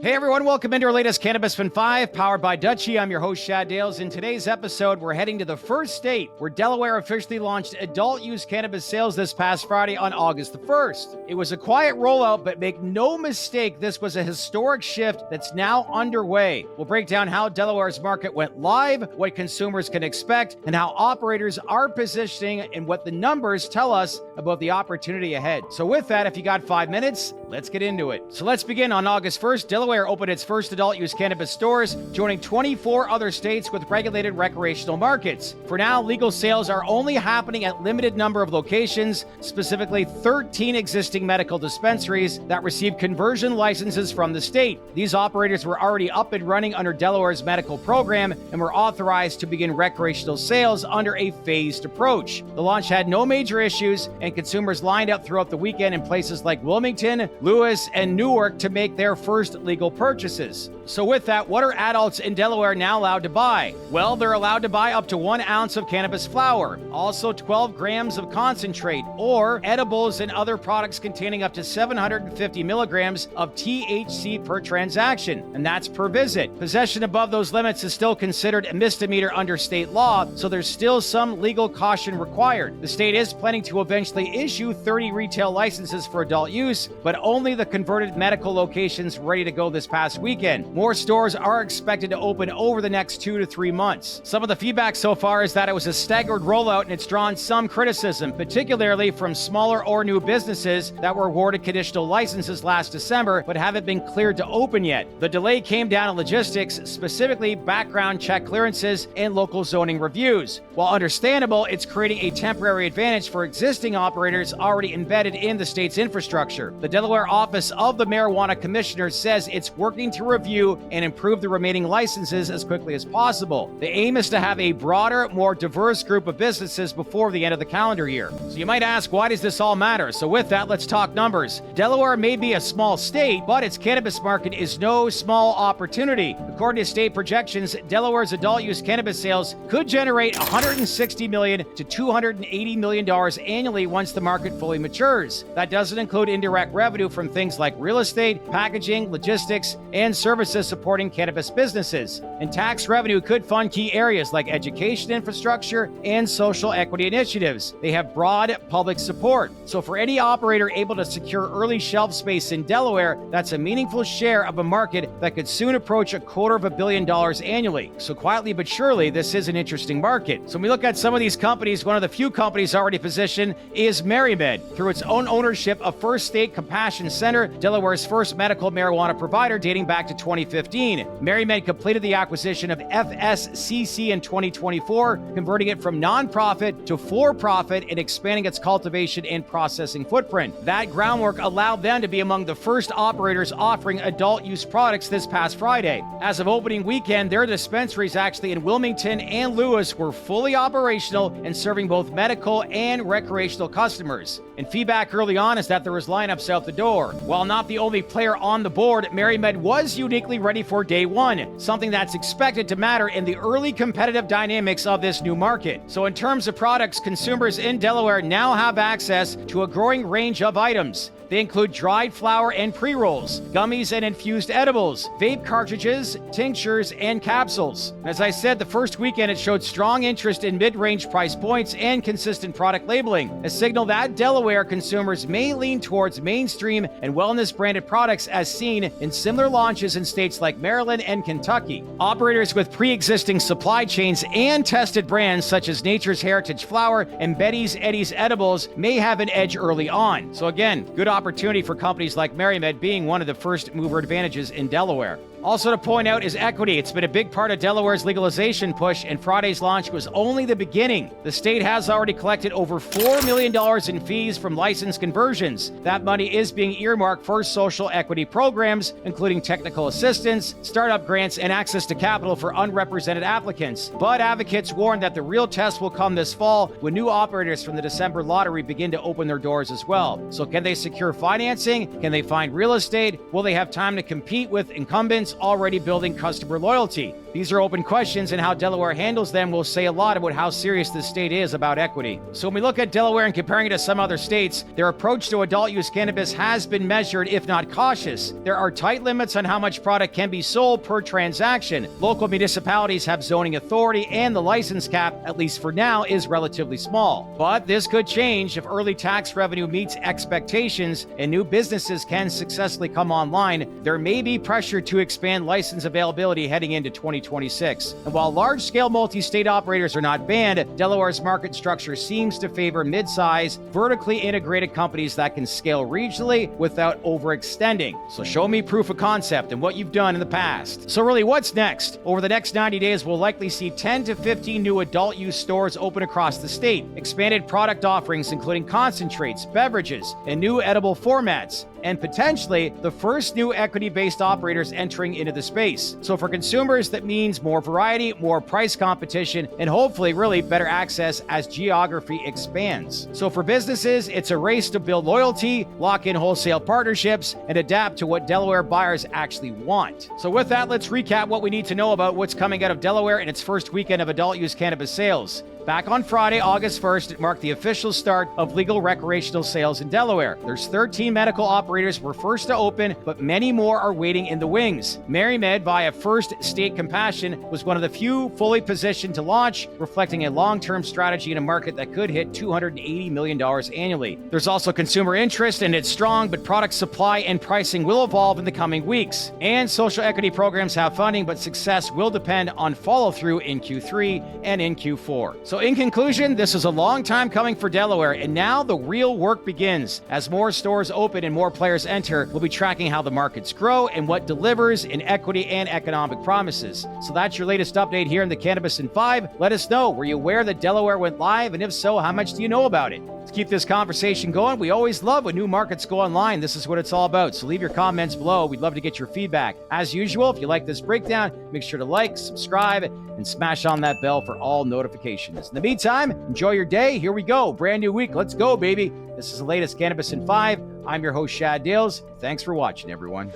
Hey everyone, welcome into our latest Cannabis Fin 5, powered by Dutchie. I'm your host, Shad Dales. In today's episode, we're heading to the first state where Delaware officially launched adult-use cannabis sales this past Friday on August the 1st. It was a quiet rollout, but make no mistake, this was a historic shift that's now underway. We'll break down how Delaware's market went live, what consumers can expect, and how operators are positioning and what the numbers tell us about the opportunity ahead. So with that, if you got 5 minutes, let's get into it. So let's begin. On August 1st, Delaware opened its first adult-use cannabis stores, joining 24 other states with regulated recreational markets. For now, legal sales are only happening at limited number of locations, specifically 13 existing medical dispensaries that received conversion licenses from the state. These operators were already up and running under Delaware's medical program and were authorized to begin recreational sales under a phased approach. The launch had no major issues, and consumers lined up throughout the weekend in places like Wilmington, Lewis, and Newark to make their first legal purchases. So with that, what are adults in Delaware now allowed to buy? Well, they're allowed to buy up to 1 ounce of cannabis flower, also 12 grams of concentrate, or edibles and other products containing up to 750 milligrams of THC per transaction, and that's per visit. Possession above those limits is still considered a misdemeanor under state law, so there's still some legal caution required. The state is planning to eventually issue 30 retail licenses for adult use, but only the converted medical locations ready to go this past weekend. More stores are expected to open over the next 2 to 3 months. Some of the feedback so far is that it was a staggered rollout and it's drawn some criticism, particularly from smaller or new businesses that were awarded conditional licenses last December but haven't been cleared to open yet. The delay came down to logistics, specifically background check clearances and local zoning reviews. While understandable, it's creating a temporary advantage for existing operators already embedded in the state's infrastructure. The Delaware Office of the Marijuana Commissioner says it's working to review and improve the remaining licenses as quickly as possible. The aim is to have a broader, more diverse group of businesses before the end of the calendar year. So you might ask, why does this all matter? So with that, let's talk numbers. Delaware may be a small state, but its cannabis market is no small opportunity. According to state projections, Delaware's adult-use cannabis sales could generate $160 million to $280 million annually once the market fully matures. That doesn't include indirect revenue from things like real estate, packaging, logistics, and services supporting cannabis businesses. And tax revenue could fund key areas like education infrastructure and social equity initiatives. They have broad public support. So for any operator able to secure early shelf space in Delaware, that's a meaningful share of a market that could soon approach $250 million annually. So quietly but surely, this is an interesting market. So when we look at some of these companies, one of the few companies already positioned is MariMed. Through its own ownership of First State Compassion Center, Delaware's first medical marijuana provider dating back to 2015. MariMed completed the acquisition of FSCC in 2024, converting it from nonprofit to for-profit and expanding its cultivation and processing footprint. That groundwork allowed them to be among the first operators offering adult-use products this past Friday. As of opening weekend, their dispensaries actually in Wilmington and Lewis were fully operational and serving both medical and recreational customers. And feedback early on is that there was lineups out the door. While not the only player on the board, MariMed was uniquely ready for day one, something that's expected to matter in the early competitive dynamics of this new market. So in terms of products, consumers in Delaware now have access to a growing range of items. They include dried flower and pre-rolls, gummies and infused edibles, vape cartridges, tinctures, and capsules. As I said, the first weekend it showed strong interest in mid-range price points and consistent product labeling, a signal that Delaware consumers may lean towards mainstream and wellness-branded products as seen in similar launches in states like Maryland and Kentucky. Operators with pre-existing supply chains and tested brands such as Nature's Heritage Flower and Betty's Eddies Edibles may have an edge early on. So again, good opportunity for companies like MariMed being one of the first mover advantages in Delaware. Also to point out is equity. It's been a big part of Delaware's legalization push, and Friday's launch was only the beginning. The state has already collected over $4 million in fees from license conversions. That money is being earmarked for social equity programs, including technical assistance, startup grants, and access to capital for unrepresented applicants. But advocates warn that the real test will come this fall when new operators from the December lottery begin to open their doors as well. So can they secure secure financing? Can they find real estate? Will they have time to compete with incumbents already building customer loyalty? These are open questions, and how Delaware handles them will say a lot about how serious the state is about equity. So when we look at Delaware and comparing it to some other states, their approach to adult use cannabis has been measured, if not cautious. There are tight limits on how much product can be sold per transaction. Local municipalities have zoning authority, and the license cap, at least for now, is relatively small. But this could change if early tax revenue meets expectations and new businesses can successfully come online. There may be pressure to expand license availability heading into 2026. And while large-scale multi-state operators are not banned, Delaware's market structure seems to favor mid-size, vertically integrated companies that can scale regionally without overextending. So show me proof of concept and what you've done in the past. So really, what's next? Over the next 90 days, we'll likely see 10 to 15 new adult use stores open across the state, expanded product offerings including concentrates, beverages, and new edible formats, and potentially the first new equity-based operators entering into the space. So for consumers, that means more variety, more price competition, and hopefully really better access as geography expands. So for businesses, it's a race to build loyalty, lock in wholesale partnerships, and adapt to what Delaware buyers actually want. So with that, let's recap what we need to know about what's coming out of Delaware in its first weekend of adult use cannabis sales. Back on Friday, August 1st, it marked the official start of legal recreational sales in Delaware. There's 13 medical operators were first to open, but many more are waiting in the wings. MariMed, via First State Compassion, was one of the few fully positioned to launch, reflecting a long-term strategy in a market that could hit $280 million annually. There's also consumer interest, and it's strong, but product supply and pricing will evolve in the coming weeks. And social equity programs have funding, but success will depend on follow-through in Q3 and in Q4. So in conclusion, this is a long time coming for Delaware, and now the real work begins. As more stores open and more players enter, we'll be tracking how the markets grow and what delivers in equity and economic promises. So that's your latest update here in the Cannabis in 5. Let us know, were you aware that Delaware went live? And if so, how much do you know about it? To keep this conversation going, we always love when new markets go online. This is what it's all about. So leave your comments below. We'd love to get your feedback. As usual, if you like this breakdown, make sure to like, subscribe, and smash on that bell for all notifications. In the meantime, enjoy your day. Here we go. Brand new week. Let's go, baby. This is the latest Cannabis in 5. I'm your host, Shad Dales. Thanks for watching, everyone.